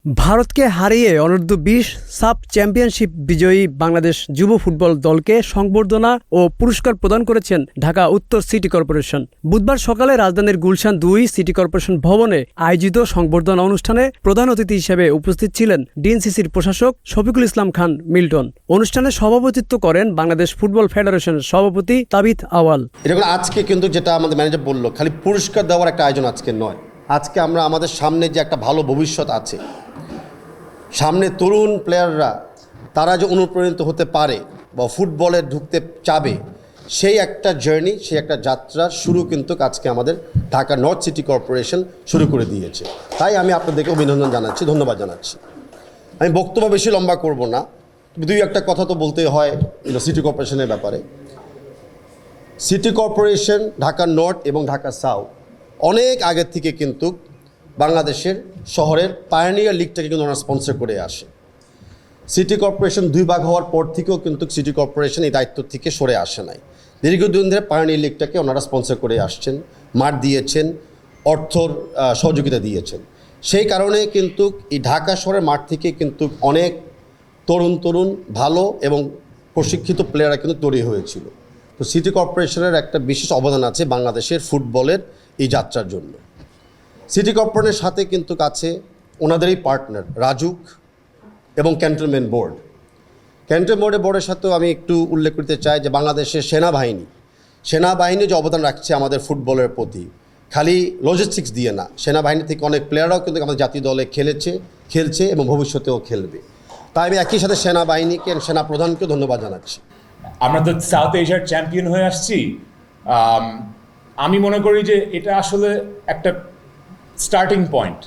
ভারতকে হারিয়ে অনূর্ধ্ব-20 sub championship বিজয়ী বাংলাদেশ যুব ফুটবল দলকে সংবর্ধনা ও পুরস্কার প্রদান করেছেন ঢাকা উত্তর সিটি কর্পোরেশন। বুধবার সকালে রাজধানীর গুলশান 2 সিটি কর্পোরেশন ভবনে আয়োজিত সংবর্ধনা অনুষ্ঠানে প্রধান অতিথি হিসেবে উপস্থিত ছিলেন ডিএনসিসির প্রশাসক শফিকুল ইসলাম খান মিল্টন। অনুষ্ঠানে সভাপতিত্ব করেন বাংলাদেশ ফুটবল ফেডারেশনের সভাপতি তাবিথ আওয়াল। এটা আজকে কিন্তু যেটা আমাদের ম্যানেজার বলল, খালি পুরস্কার দেওয়ার একটা আয়োজন আজকে নয়। আজকে আমরা আমাদের সামনে যে একটা ভালো ভবিষ্যৎ আছে, সামনে তরুণ প্লেয়াররা তারা যে অনুপ্রাণিত হতে পারে বা ফুটবলে ঢুকতে চাবে, সেই একটা জার্নি, সেই একটা যাত্রার শুরু কিন্তু আজকে আমাদের ঢাকা নর্থ সিটি কর্পোরেশন শুরু করে দিয়েছে। তাই আমি আপনাদেরকে অভিনন্দন জানাচ্ছি, ধন্যবাদ জানাচ্ছি। আমি বক্তব্য বেশি লম্বা করব না, দুই একটা কথা তো বলতে হয় সিটি কর্পোরেশনের ব্যাপারে। সিটি কর্পোরেশন ঢাকা নর্থ এবং ঢাকা সাউথ অনেক আগের থেকে কিন্তু বাংলাদেশের শহরের পায়োনিয়ার লিগটাকে কিন্তু ওনারা স্পন্সর করে আসে। সিটি কর্পোরেশন 2 ভাগ হওয়ার পর থেকেও কিন্তু সিটি কর্পোরেশন এই দায়িত্ব থেকে সরে আসে নাই। দীর্ঘদিন ধরে পায়োনিয়ার লিগটাকে ওনারা স্পন্সর করে আসছেন, মাঠ দিয়েছেন, অর্থর সহযোগিতা দিয়েছেন। সেই কারণে কিন্তু এই ঢাকা শহরের মাঠ থেকে কিন্তু অনেক তরুণ ভালো এবং প্রশিক্ষিত প্লেয়াররা কিন্তু তৈরি হয়েছিল। তো সিটি কর্পোরেশনের একটা বিশেষ অবদান আছে বাংলাদেশের ফুটবলের এই যাত্রার জন্য। সিটি কর্পোরেশনের সাথে কিন্তু কাছে ওনাদেরই পার্টনার রাজুক এবং ক্যান্টনমেন্ট বোর্ড। ক্যান্টনমেন্ট বোর্ডের সাথেও আমি একটু উল্লেখ করতে চাই যে বাংলাদেশের সেনাবাহিনী যে অবদান রাখছে আমাদের ফুটবলের প্রতি, খালি লজিস্টিক্স দিয়ে না, সেনাবাহিনী থেকে অনেক প্লেয়াররাও কিন্তু আমাদের জাতীয় দলে খেলছে এবং ভবিষ্যতেও খেলবে। তাই আমি একই সাথে সেনাবাহিনীকে, সেনাপ্রধানকেও ধন্যবাদ জানাচ্ছি। আমরা তো সাউথ এশিয়ার চ্যাম্পিয়ন হয়ে আসছি। আমি মনে করি যে এটা আসলে একটা স্টার্টিং পয়েন্ট।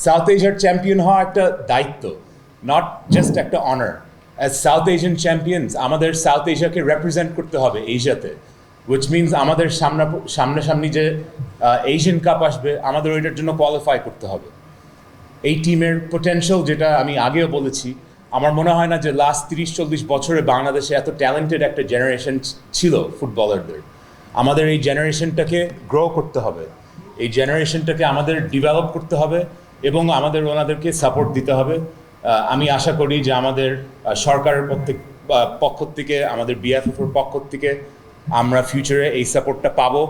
সাউথ এশিয়ার চ্যাম্পিয়ন হওয়া একটা দায়িত্ব, নট জাস্ট একটা honour. As south Asian champions আমাদের সাউথ এশিয়াকে রিপ্রেজেন্ট করতে হবে এশিয়াতে, উইচ মিনস আমাদের সামনাসামনি যে এশিয়ান কাপ আসবে আমাদের ওইটার জন্য কোয়ালিফাই করতে হবে। এই টিমের পোটেনশিয়াল, যেটা আমি আগেও বলেছি, আমার মনে হয় না যে লাস্ট 30-40 বছরে বাংলাদেশে এত ট্যালেন্টেড একটা জেনারেশন ছিল ফুটবলারদের। আমাদের এই জেনারেশনটাকে গ্রো করতে হবে, এই জেনারেশনটাকে আমাদের ডেভেলপ করতে হবে এবং আমাদের ওনাদেরকে সাপোর্ট দিতে হবে। আমি আশা করি যে আমাদের সরকারের পক্ষ থেকে, আমাদের বিএফএফের পক্ষ থেকে আমরা ফিউচারে এই সাপোর্টটা পাবো।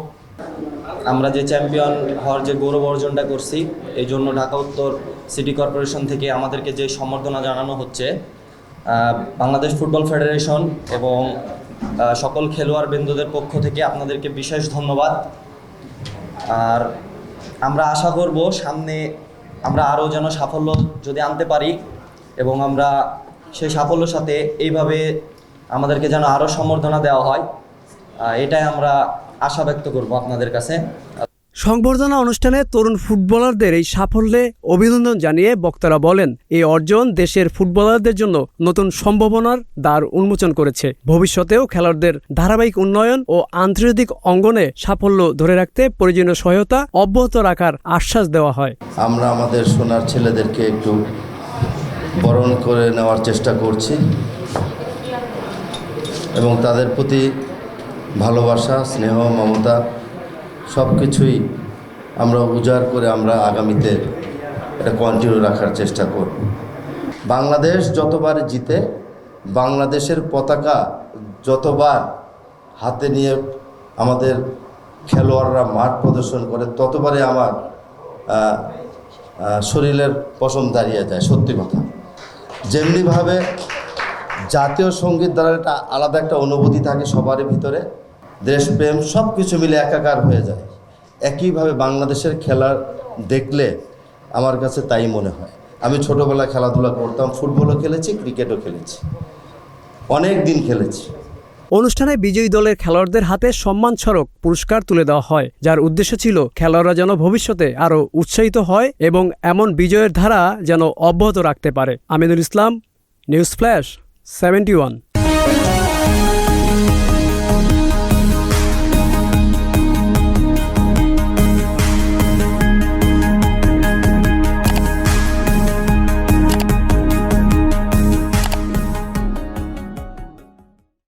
আমরা যে চ্যাম্পিয়ন হওয়ার যে গৌরব অর্জনটা করছি, এই জন্য ঢাকা উত্তর সিটি কর্পোরেশন থেকে আমাদেরকে যে সম্বর্ধনা জানানো হচ্ছে, বাংলাদেশ ফুটবল ফেডারেশন এবং সকল খেলোয়াড় বৃন্দদের পক্ষ থেকে আপনাদেরকে বিশেষ ধন্যবাদ। আর আমরা আশা করব সামনে আমরা আরও যেন সাফল্য যদি আনতে পারি এবং আমরা সেই সাফল্যের সাথে এইভাবে আমাদেরকে যেন আরও সম্বর্ধনা দেওয়া হয়, এটাই আমরা আশা ব্যক্ত করব আপনাদের কাছে। সংবর্ধনা অনুষ্ঠানে তরুণ ফুটবলারদের এই সাফল্যে অভিনন্দন জানিয়ে বক্তারা বলেন, এই অর্জন দেশের ফুটবলারদের জন্য নতুন সম্ভাবনার দ্বার উন্মোচন করেছে। ভবিষ্যতেও খেলোয়াড়দের ধারাবাহিক উন্নয়ন ও আন্তর্জাতিক অঙ্গনে সাফল্য ধরে রাখতে প্রয়োজনীয় সহায়তা অব্যাহত রাখার আশ্বাস দেওয়া হয়। আমরা আমাদের সোনার ছেলেদেরকে একটু বরণ করে নেওয়ার চেষ্টা করছি এবং তাদের প্রতি ভালোবাসা, স্নেহ, মমতা সব কিছুই আমরা উজাড় করে আমরা আগামীতে এটা কন্টিনিউ রাখার চেষ্টা করব। বাংলাদেশ যতবার জিতে, বাংলাদেশের পতাকা যতবার হাতে নিয়ে আমাদের খেলোয়াড়রা মাঠ প্রদর্শন করে, ততবারই আমার শরীরের পশম দাঁড়িয়ে যায়। সত্যি কথা, যেমনিভাবে জাতীয় সঙ্গীত দ্বারা একটা আলাদা একটা অনুভূতি থাকে সবারই ভিতরে, দেশপ্রেম সব কিছু মিলে একাকার হয়ে যায়। একইভাবে বাংলাদেশের খেলা দেখলে আমার কাছে তাই মনে হয়। আমি ছোটোবেলায় খেলাধুলা করতাম, ফুটবলও খেলেছি, ক্রিকেটও খেলেছি, অনেক দিন খেলেছি। অনুষ্ঠানে বিজয়ী দলের খেলোয়াড়দের হাতে সম্মানস্মারক পুরস্কার তুলে দেওয়া হয়, যার উদ্দেশ্য ছিল খেলোয়াড়রা যেন ভবিষ্যতে আরও উৎসাহিত হয় এবং এমন বিজয়ের ধারা যেন অব্যাহত রাখতে পারে। Aminul Islam, news flash, 71।